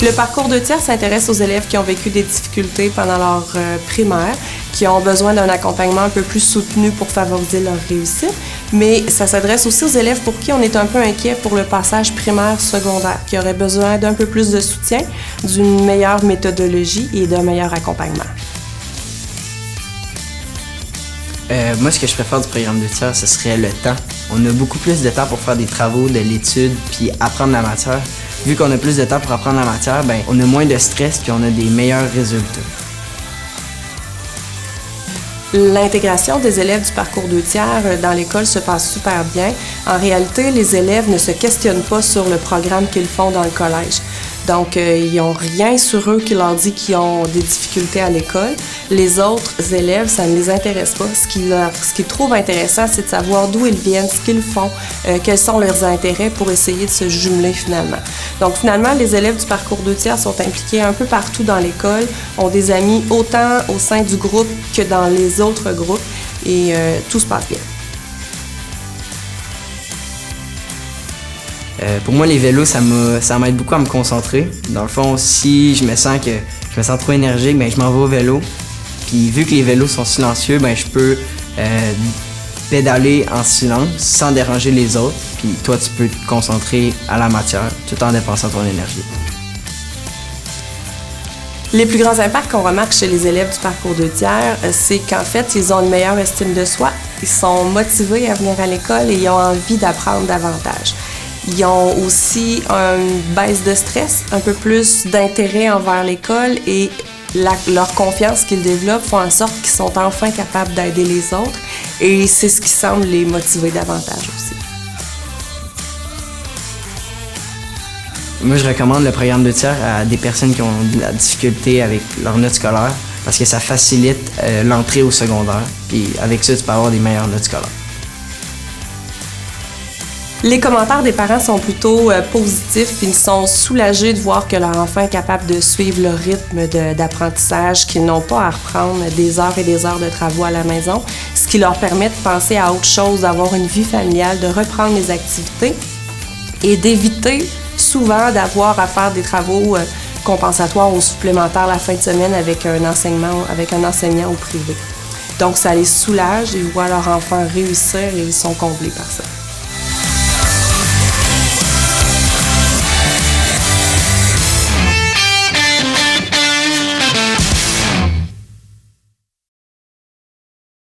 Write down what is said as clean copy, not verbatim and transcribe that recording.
Le parcours 2 tiers s'intéresse aux élèves qui ont vécu des difficultés pendant leur primaire, qui ont besoin d'un accompagnement un peu plus soutenu pour favoriser leur réussite, mais ça s'adresse aussi aux élèves pour qui on est un peu inquiet pour le passage primaire-secondaire, qui auraient besoin d'un peu plus de soutien, d'une meilleure méthodologie et d'un meilleur accompagnement. Moi, ce que je préfère du programme 2 tiers, ce serait le temps. On a beaucoup plus de temps pour faire des travaux, de l'étude, puis apprendre la matière. Vu qu'on a plus de temps pour apprendre la matière, on a moins de stress puis on a des meilleurs résultats. L'intégration des élèves du parcours 2 tiers dans l'école se passe super bien. En réalité, les élèves ne se questionnent pas sur le programme qu'ils font dans le collège. Donc, ils n'ont rien sur eux qui leur dit qu'ils ont des difficultés à l'école. Les autres élèves, ça ne les intéresse pas. Ce qu'ils trouvent intéressant, c'est de savoir d'où ils viennent, ce qu'ils font, quels sont leurs intérêts pour essayer de se jumeler finalement. Donc, finalement, les élèves du parcours 2 tiers sont impliqués un peu partout dans l'école, ont des amis autant au sein du groupe que dans les autres groupes et tout se passe bien. Pour moi, les vélos, ça m'aide beaucoup à me concentrer. Dans le fond, si je me sens trop énergique, je m'en vais au vélo. Puis vu que les vélos sont silencieux, je peux pédaler en silence sans déranger les autres. Puis toi, tu peux te concentrer à la matière tout en dépensant ton énergie. Les plus grands impacts qu'on remarque chez les élèves du parcours 2 tiers, c'est qu'en fait, ils ont une meilleure estime de soi, ils sont motivés à venir à l'école et ils ont envie d'apprendre davantage. Ils ont aussi une baisse de stress, un peu plus d'intérêt envers l'école et leur confiance qu'ils développent font en sorte qu'ils sont enfin capables d'aider les autres et c'est ce qui semble les motiver davantage aussi. Moi, je recommande le programme 2 tiers à des personnes qui ont de la difficulté avec leurs notes scolaires parce que ça facilite l'entrée au secondaire. Puis avec ça, tu peux avoir des meilleures notes scolaires. Les commentaires des parents sont plutôt positifs. Ils sont soulagés de voir que leur enfant est capable de suivre le rythme d'apprentissage, qu'ils n'ont pas à reprendre des heures et des heures de travaux à la maison, ce qui leur permet de penser à autre chose, d'avoir une vie familiale, de reprendre les activités et d'éviter souvent d'avoir à faire des travaux compensatoires ou supplémentaires la fin de semaine avec un enseignant au privé. Donc, ça les soulage, ils voient leur enfant réussir et ils sont comblés par ça.